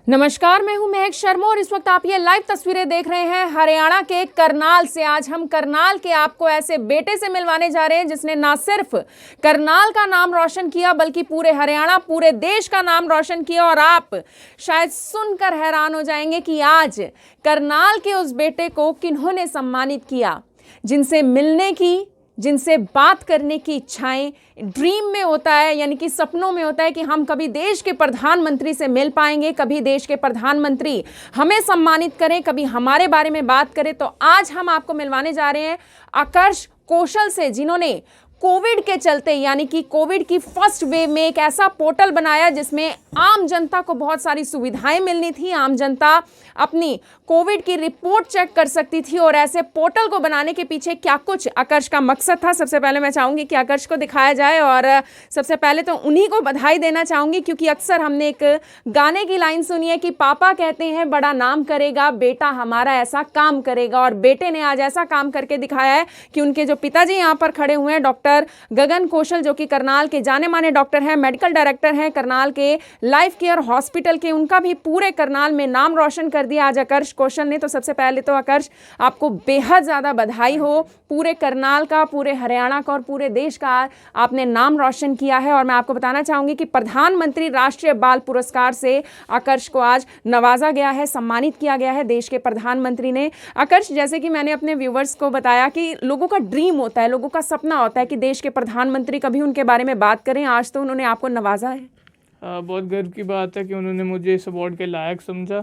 नमस्कार, मैं हूं महक शर्मा और इस वक्त आप ये लाइव तस्वीरें देख रहे हैं हरियाणा के करनाल से। आज हम करनाल के आपको ऐसे बेटे से मिलवाने जा रहे हैं जिसने ना सिर्फ करनाल का नाम रोशन किया बल्कि पूरे हरियाणा, पूरे देश का नाम रोशन किया। और आप शायद सुनकर हैरान हो जाएंगे कि आज करनाल के उस बेटे को किन्होंने सम्मानित किया, जिनसे मिलने की, जिनसे बात करने की इच्छाएं ड्रीम में होता है, यानी कि सपनों में होता है कि हम कभी देश के प्रधानमंत्री से मिल पाएंगे, कभी देश के प्रधानमंत्री हमें सम्मानित करें, कभी हमारे बारे में बात करें। तो आज हम आपको मिलवाने जा रहे हैं आकर्ष कौशल से, जिन्होंने कोविड के चलते, यानी कि कोविड की फर्स्ट वेव में एक ऐसा पोर्टल बनाया जिसमें आम जनता को बहुत सारी सुविधाएं मिलनी थी। आम जनता अपनी कोविड की रिपोर्ट चेक कर सकती थी और ऐसे पोर्टल को बनाने के पीछे क्या कुछ आकर्ष का मकसद था, सबसे पहले मैं चाहूंगी कि आकर्ष को दिखाया जाए। और सबसे पहले तो उन्हीं को बधाई देना चाहूंगी, क्योंकि अक्सर हमने एक गाने की लाइन सुनी है कि पापा कहते हैं बड़ा नाम करेगा, बेटा हमारा ऐसा काम करेगा। और बेटे ने आज ऐसा काम करके दिखाया है कि उनके जो पिताजी यहाँ पर खड़े हुए हैं, डॉक्टर गगन कौशल, जो कि करनाल के जाने माने डॉक्टर हैं, मेडिकल डायरेक्टर हैं करनाल के लाइफ केयर हॉस्पिटल के, उनका भी पूरे करनाल में नाम रोशन कर दिया आज आकर्ष कौशल ने। तो सबसे पहले तो आकर्ष, आपको बेहद ज़्यादा बधाई हो। पूरे करनाल का, पूरे हरियाणा का और पूरे देश का आपने नाम रोशन किया है। और मैं आपको बताना चाहूँगी कि प्रधानमंत्री राष्ट्रीय बाल पुरस्कार से आकर्ष को आज नवाजा गया है, सम्मानित किया गया है देश के प्रधानमंत्री ने। आकर्ष, जैसे कि मैंने अपने व्यूवर्स को बताया कि लोगों का ड्रीम होता है, लोगों का सपना होता है कि देश के प्रधानमंत्री कभी उनके बारे में बात करें। आज तो उन्होंने आपको नवाजा है। बहुत गर्व की बात है कि उन्होंने मुझे इस अवार्ड के लायक समझा।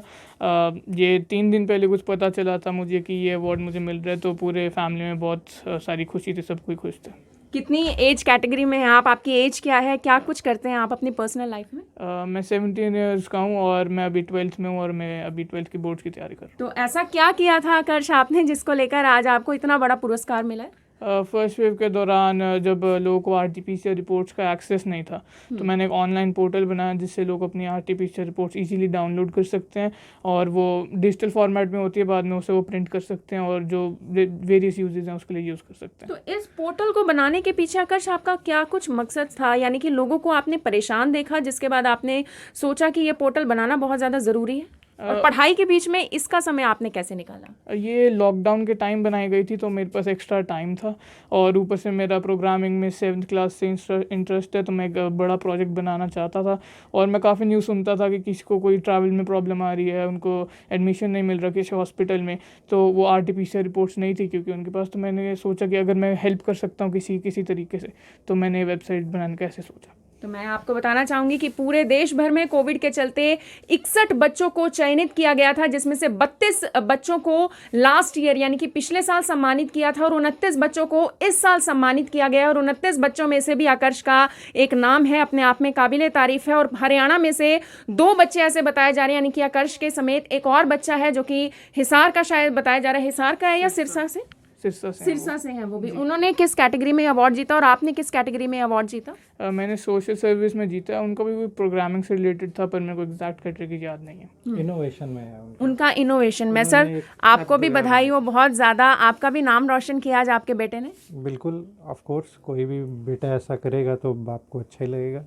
ये 3 दिन पहले कुछ पता चला था मुझे कि ये अवार्ड मुझे मिल रहा है, तो पूरे फैमिली में बहुत सारी खुशी थी, सब कोई खुश था। कितनी एज कैटेगरी में हैं आप? आपकी एज क्या है? क्या कुछ करते हैं आप अपनी पर्सनल लाइफ में? मैं 17 ईयर्स का हूँ और मैं अभी 12th में हूँ और मैं अभी 12th की बोर्ड की तैयारी कर रहा हूँ। तो ऐसा क्या किया था आकर्ष आपने जिसको लेकर आज आपको इतना बड़ा पुरस्कार मिला है? फर्स्ट वेव के दौरान जब लोगों को RT-PCR रिपोर्ट्स का एक्सेस नहीं था, तो मैंने एक ऑनलाइन पोर्टल बनाया जिससे लोग अपनी RT-PCR रिपोर्ट्स इजीली डाउनलोड कर सकते हैं और वो डिजिटल फॉर्मेट में होती है, बाद में उसे वो प्रिंट कर सकते हैं और जो वेरियस यूजेस हैं उसके लिए यूज़ कर सकते हैं। तो इस पोर्टल को बनाने के पीछे आकर्ष आपका क्या कुछ मकसद था? यानी कि लोगों को आपने परेशान देखा जिसके बाद आपने सोचा कि ये पोर्टल बनाना बहुत ज़्यादा ज़रूरी है, और पढ़ाई के बीच में इसका समय आपने कैसे निकाला? ये लॉकडाउन के टाइम बनाई गई थी, तो मेरे पास एक्स्ट्रा टाइम था और ऊपर से मेरा प्रोग्रामिंग में 7th क्लास से इंटरेस्ट है, तो मैं एक बड़ा प्रोजेक्ट बनाना चाहता था। और मैं काफ़ी न्यूज़ सुनता था कि किसी को कोई ट्रैवल में प्रॉब्लम आ रही है, उनको एडमिशन नहीं मिल रहा किसी हॉस्पिटल में, तो वो RT-PCR रिपोर्ट्स नहीं थी क्योंकि उनके पास। तो मैंने सोचा कि अगर मैं हेल्प कर सकता हूँ किसी तरीके से, तो मैंने वेबसाइट बनाने का ऐसे सोचा। तो मैं आपको बताना चाहूँगी कि पूरे देश भर में कोविड के चलते 61 बच्चों को चयनित किया गया था, जिसमें से 32 बच्चों को लास्ट ईयर यानी कि पिछले साल सम्मानित किया था और 29 बच्चों को इस साल सम्मानित किया गया। और 29 बच्चों में से भी आकर्ष का एक नाम है, अपने आप में काबिले तारीफ है। और हरियाणा में से 2 बच्चे ऐसे बताए जा रहे हैं, यानी कि आकर्ष के समेत एक और बच्चा है जो कि हिसार का शायद बताया जा रहा है। हिसार का है या सिरसा से? सिरसा से हैं वो भी। उन्होंने किस कैटेगरी में अवार्ड जीता और आपने किस कैटेगरी में अवार्ड जीता? मैंने सोशल सर्विस में जीता है। उनका भी प्रोग्रामिंग से रिलेटेड था, पर मेरे को एग्जैक्ट कैटेगरी याद नहीं है। इनोवेशन में है उनका इनोवेशन में। सर, आपको भी बधाई हो बहुत ज़्यादा, आपका भी नाम रोशन किया आज आपके बेटे ने। बिल्कुल, ऑफ कोर्स कोई भी बेटा ऐसा करेगा तो बाप को अच्छा ही लगेगा।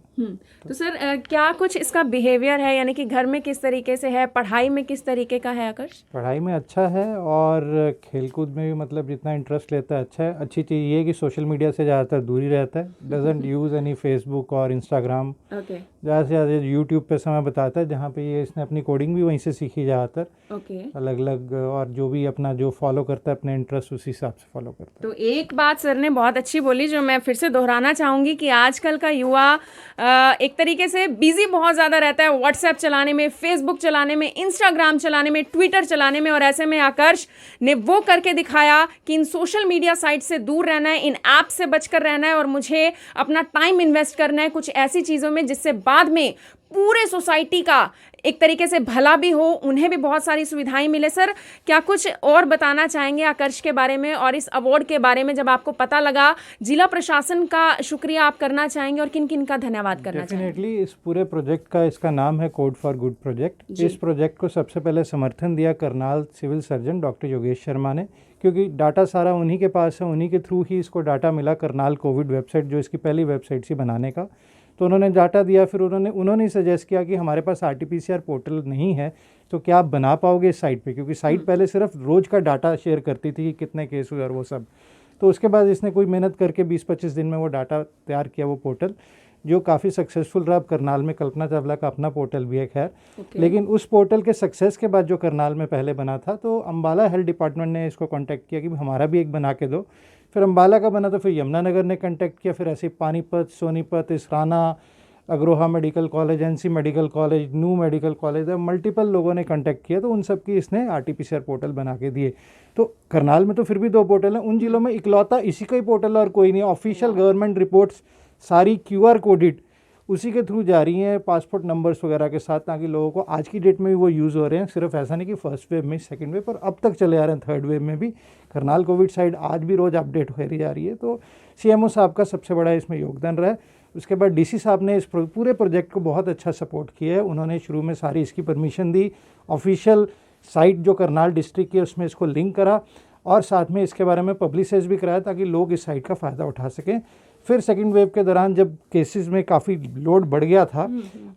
तो सर, क्या कुछ इसका बिहेवियर है, यानी कि घर में किस तरीके से है, पढ़ाई में किस तरीके का है आकर्ष? पढ़ाई में अच्छा है और खेलकूद में भी मतलब जितना इंटरेस्ट लेता है अच्छा है। अच्छी चीज़ ये है कि सोशल मीडिया से ज़्यादातर दूर ही रहता है, डजंट यूज़ एनी फेसबुक और इंस्टाग्राम। ज़्यादा से ज़्यादा यूट्यूब पे समय बताता है, जहाँ पे ये इसने अपनी कोडिंग भी वहीं से सीखी ज़्यादातर। अलग अलग, और जो भी अपना जो फॉलो करता है अपने इंटरेस्ट उसी हिसाब से फॉलो करता है। तो एक बात सर ने बहुत अच्छी बोली जो मैं फिर से दोहराना चाहूँगी कि आजकल का युवा एक तरीके से बिजी बहुत ज़्यादा रहता है, व्हाट्सएप चलाने में, फेसबुक चलाने में, इंस्टाग्राम चलाने में, ट्विटर चलाने में। और ऐसे में आकर्ष ने वो करके दिखाया कि इन सोशल मीडिया साइट से दूर रहना है, इन ऐप से बचकर रहना है और मुझे अपना टाइम इन्वेस्ट करना है कुछ ऐसी चीज़ों में जिससे बाद में पूरे सोसाइटी का एक तरीके से भला भी हो, उन्हें भी बहुत सारी सुविधाएं मिले। सर, क्या कुछ और बताना चाहेंगे आकर्ष के बारे में और इस अवार्ड के बारे में? जब आपको पता लगा, जिला प्रशासन का शुक्रिया आप करना चाहेंगे और किन किन का धन्यवाद करना चाहेंगे? डेफिनेटली इस पूरे प्रोजेक्ट का, इसका नाम है कोड फॉर गुड प्रोजेक्ट। इस प्रोजेक्ट को सबसे पहले समर्थन दिया Karnal civil surgeon doctor Yogesh Sharma ने, क्योंकि डाटा सारा उन्हीं के पास है, उन्हीं के थ्रू ही इसको डाटा मिला करनाल कोविड वेबसाइट, जो इसकी पहली वेबसाइट थी बनाने का। तो उन्होंने डाटा दिया, फिर उन्होंने सजेस्ट किया कि हमारे पास RT-PCR पोर्टल नहीं है, तो क्या आप बना पाओगे इस साइट पे, क्योंकि साइट पहले सिर्फ रोज़ का डाटा शेयर करती थी कि कितने केस हुए और वो सब। तो उसके बाद इसने कोई मेहनत करके 20-25 दिन में वो डाटा तैयार किया, वो पोर्टल जो काफ़ी सक्सेसफुल रहा। अब करनाल में कल्पना चावला का अपना पोर्टल भी है खैर। लेकिन उस पोर्टल के सक्सेस के बाद जो करनाल में पहले बना था, तो अम्बाला हेल्थ डिपार्टमेंट ने इसको कांटेक्ट किया कि हमारा भी एक बना के दो। फिर अम्बाला का बना तो फिर यमुनानगर ने कांटेक्ट किया, फिर ऐसे Panipat, Sonipat, Israna, Agroha medical college, NC medical college, new medical college, multiple लोगों ने कांटेक्ट किया, तो उन सब की इसने RT-PCR पोर्टल बना के दिए। तो करनाल में तो फिर भी 2 पोर्टल हैं, उन जिलों में इकलौता इसी का ही पोर्टल और कोई नहीं। ऑफिशियल गवर्नमेंट रिपोर्ट्स सारी QR कोडेड उसी के थ्रू जा रही हैं, पासपोर्ट नंबर्स वगैरह के साथ, ताकि लोगों को आज की डेट में भी वो यूज़ हो रहे हैं। सिर्फ ऐसा नहीं कि फर्स्ट वेव में, सेकंड वेव पर अब तक चले आ रहे हैं, थर्ड वेव में भी। करनाल कोविड साइड आज भी रोज़ अपडेट हो रही जा रही है। तो CMO साहब का सबसे बड़ा इसमें योगदान रहा है। उसके बाद DC साहब ने इस पूरे प्रोजेक्ट को बहुत अच्छा सपोर्ट किया है। उन्होंने शुरू में सारी इसकी परमिशन दी, ऑफिशियल साइट जो करनाल डिस्ट्रिक्ट की है उसमें इसको लिंक करा, और साथ में इसके बारे में पब्लिसाइज भी कराया ताकि लोग इस साइट का फ़ायदा उठा सकें। फिर सेकंड वेव के दौरान जब केसेस में काफ़ी लोड बढ़ गया था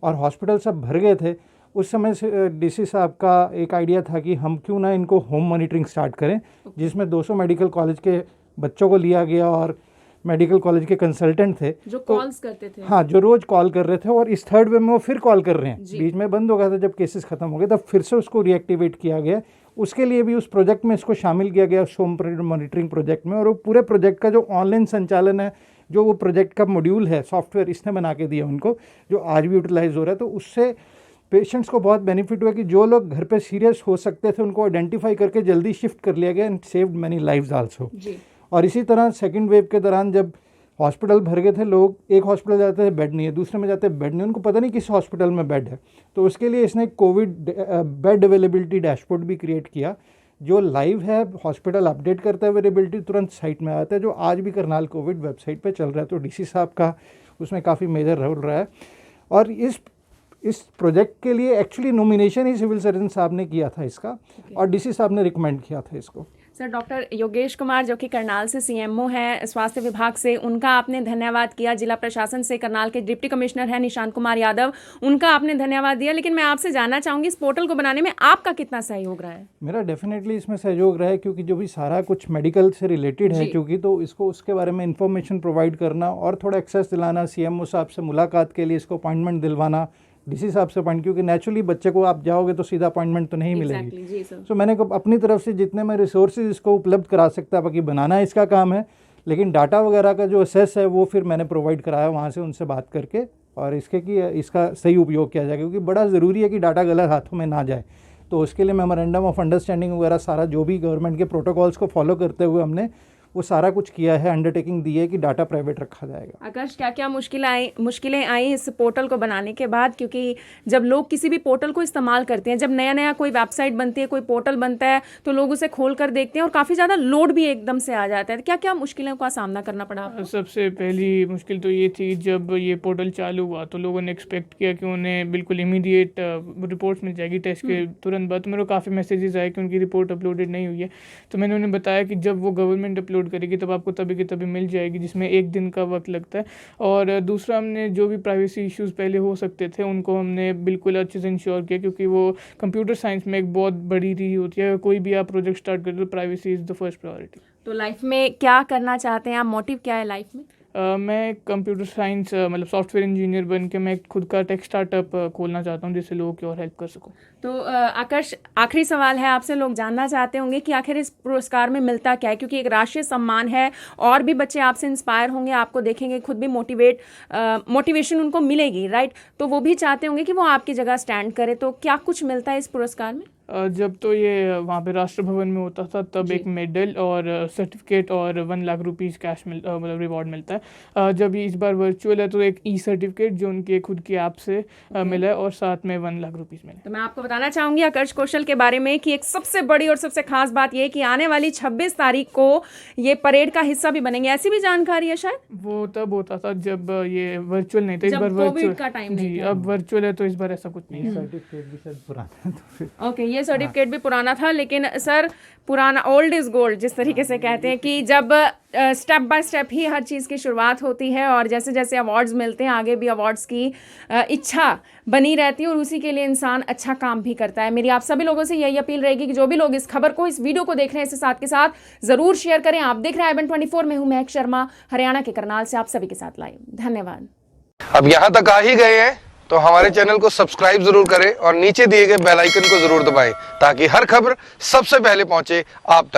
और हॉस्पिटल सब भर गए थे, उस समय से DC साहब का एक आइडिया था कि हम क्यों ना इनको होम मॉनिटरिंग स्टार्ट करें, जिसमें 200 मेडिकल कॉलेज के बच्चों को लिया गया और मेडिकल कॉलेज के कंसल्टेंट थे जो कॉल्स करते थे। हाँ, जो रोज़ कॉल कर रहे थे। और इस थर्ड वेव में वो फिर कॉल कर रहे हैं। बीच में बंद हो गया था जब केसेस खत्म हो गए, तब फिर से उसको रीएक्टिवेट किया गया। उसके लिए भी उस प्रोजेक्ट में इसको शामिल किया गया, होम मॉनिटरिंग प्रोजेक्ट में। और वो पूरे प्रोजेक्ट का जो ऑनलाइन संचालन है, जो वो प्रोजेक्ट का मॉड्यूल है, सॉफ्टवेयर इसने बना के दिया उनको, जो आज भी यूटिलाइज हो रहा है। तो उससे पेशेंट्स को बहुत बेनिफिट हुआ कि जो लोग घर पे सीरियस हो सकते थे उनको आइडेंटिफाई करके जल्दी शिफ्ट कर लिया गया, and saved many lives also. और इसी तरह सेकंड वेव के दौरान जब हॉस्पिटल भर गए थे, लोग एक हॉस्पिटल जाते थे बेड नहीं है, दूसरे में जाते हैं बेड नहीं, उनको पता नहीं किस हॉस्पिटल में बेड है। तो उसके लिए इसने कोविड बेड अवेलेबिलिटी डैशबोर्ड भी क्रिएट किया, जो लाइव है। हॉस्पिटल अपडेट करता है अवेलेबिलिटी, तुरंत साइट में आता है, जो आज भी करनाल कोविड वेबसाइट पे चल रहा है। तो DC साहब का उसमें काफ़ी मेजर रोल रहा है। और इस प्रोजेक्ट के लिए एक्चुअली नॉमिनेशन ही सिविल सर्जन साहब ने किया था इसका, और DC साहब ने रिकमेंड किया था इसको। सर, डॉक्टर योगेश कुमार जो कि करनाल से CMO है स्वास्थ्य विभाग से, उनका आपने धन्यवाद किया। जिला प्रशासन से करनाल के डिप्टी कमिश्नर हैं निशांत कुमार यादव, उनका आपने धन्यवाद दिया। लेकिन मैं आपसे जानना चाहूँगी, इस पोर्टल को बनाने में आपका कितना सहयोग रहा है? मेरा डेफिनेटली इसमें सहयोग रहा है, क्योंकि जो भी सारा कुछ मेडिकल से रिलेटेड है, क्योंकि तो इसको उसके बारे में इंफॉर्मेशन प्रोवाइड करना और थोड़ा एक्सेस दिलाना, CMO साहब से मुलाकात के लिए इसको अपॉइंटमेंट दिलवाना, DC साहब से अपॉइंट, क्योंकि नेचुरली बच्चे को आप जाओगे तो सीधा अपॉइंटमेंट तो नहीं मिलेगी। तो मैंने अपनी तरफ से जितने मैं रिसोर्सेज इसको उपलब्ध करा सकता, बाकी बनाना इसका काम है, लेकिन डाटा वगैरह का जो असेस है वो फिर मैंने प्रोवाइड कराया वहाँ से उनसे बात करके, और इसका सही उपयोग किया जाए, क्योंकि बड़ा ज़रूरी है कि डाटा गलत हाथों में ना जाए। तो उसके लिए मेमोरेंडम ऑफ अंडरस्टैंडिंग वगैरह सारा जो भी गवर्नमेंट के प्रोटोकॉल्स को फॉलो करते हुए हमने वो सारा कुछ किया है, अंडरटेकिंग दी है कि डाटा प्राइवेट रखा जाएगा। आकाश, क्या क्या मुश्किलें आई इस पोर्टल को बनाने के बाद? क्योंकि जब लोग किसी भी पोर्टल को इस्तेमाल करते हैं, जब नया कोई वेबसाइट बनती है, कोई पोर्टल बनता है, तो लोग उसे खोल कर देखते हैं और काफ़ी ज़्यादा लोड भी एकदम से आ जाता है। क्या क्या मुश्किलों का सामना करना पड़ा आपको? सबसे पहली मुश्किल तो ये थी, जब ये पोर्टल चालू हुआ तो लोगों ने एक्सपेक्ट किया कि उन्हें बिल्कुल इमीडिएट रिपोर्ट्स मिल जाएगी टेस्ट के तुरंत बाद। तो मेरे को काफ़ी मैसेजेस आए कि उनकी रिपोर्ट अपलोडेड नहीं हुई है। तो मैंने उन्हें बताया कि जब वो गवर्नमेंट अपलोड करेगी तब आपको तभी की तभी मिल जाएगी, जिसमें 1 दिन का वक्त लगता है। और दूसरा, हमने जो भी प्राइवेसी इश्यूज़ पहले हो सकते थे उनको हमने बिल्कुल अच्छे से इंश्योर किया, क्योंकि वो कंप्यूटर साइंस में एक बहुत बड़ी चीज़ होती है। कोई भी आप प्रोजेक्ट स्टार्ट करते हो, privacy is the first priority. तो लाइफ में क्या करना चाहते हैं आप? मोटिव क्या है लाइफ में? मैं कंप्यूटर साइंस मतलब सॉफ्टवेयर इंजीनियर बन के मैं खुद का टेक स्टार्टअप खोलना चाहता हूँ, जिससे लोगों की और हेल्प कर सकूँ। तो आकाश, आखिरी सवाल है आपसे। लोग जानना चाहते होंगे कि आखिर इस पुरस्कार में मिलता क्या है, क्योंकि एक राष्ट्रीय सम्मान है और भी बच्चे आपसे इंस्पायर होंगे, आपको देखेंगे, खुद भी मोटिवेशन उनको मिलेगी, राइट? तो वो भी चाहते होंगे कि वो आपकी जगह स्टैंड करे। तो क्या कुछ मिलता है इस पुरस्कार में? जब तो ये वहाँ पे राष्ट्र भवन में होता था तब एक मेडल और सर्टिफिकेट और 1 लाख रुपीज़ कैश मतलब रिवॉर्ड मिलता है। जब ये इस बार वर्चुअल है तो एक सर्टिफिकेट जो उनके खुद की ऐप से मिला है, और साथ में 1 लाख रुपीज़ मिले। तो मैं आपको बताना चाहूँगी आकर्ष कौशल के बारे में कि एक सबसे बड़ी और सबसे खास बात ये है कि आने वाली 26 तारीख को ये परेड का हिस्सा भी बनेंगे। ऐसी भी जानकारी है शायद? वो तब होता था जब ये वर्चुअल नहीं था, इस बार कोविड का टाइम जी, अब वर्चुअल है तो इस बार ऐसा कुछ नहीं है। सर्टिफिकेट भी शायद पुराना है तो फिर ओके, ये ये सर्टिफिकेट भी पुराना था, लेकिन सर पुराना ओल्ड इज़ गोल्ड जिस तरीके से कहते हैं कि जब स्टेप बाय स्टेप ही हर चीज़ की शुरुआत होती है और जैसे जैसे अवार्ड्स मिलते हैं आगे भी अवार्ड्स की इच्छा बनी रहती है और उसी के लिए इंसान अच्छा काम भी करता है। मेरी आप सभी लोगों से यही अपील रहेगी कि जो भी लोग इस खबर को, इस वीडियो को देख रहे हैं, इसे साथ के साथ ज़रूर शेयर करें। आप देख रहे हैं IBN24, मैं हूं महक शर्मा, हरियाणा के करनाल से आप सभी के साथ लाइव। धन्यवाद। अब यहाँ तक आ ही गए हैं तो हमारे चैनल को सब्सक्राइब जरूर करें और नीचे दिए गए बेल आइकन को जरूर दबाएं ताकि हर खबर सबसे पहले पहुंचे आप तक।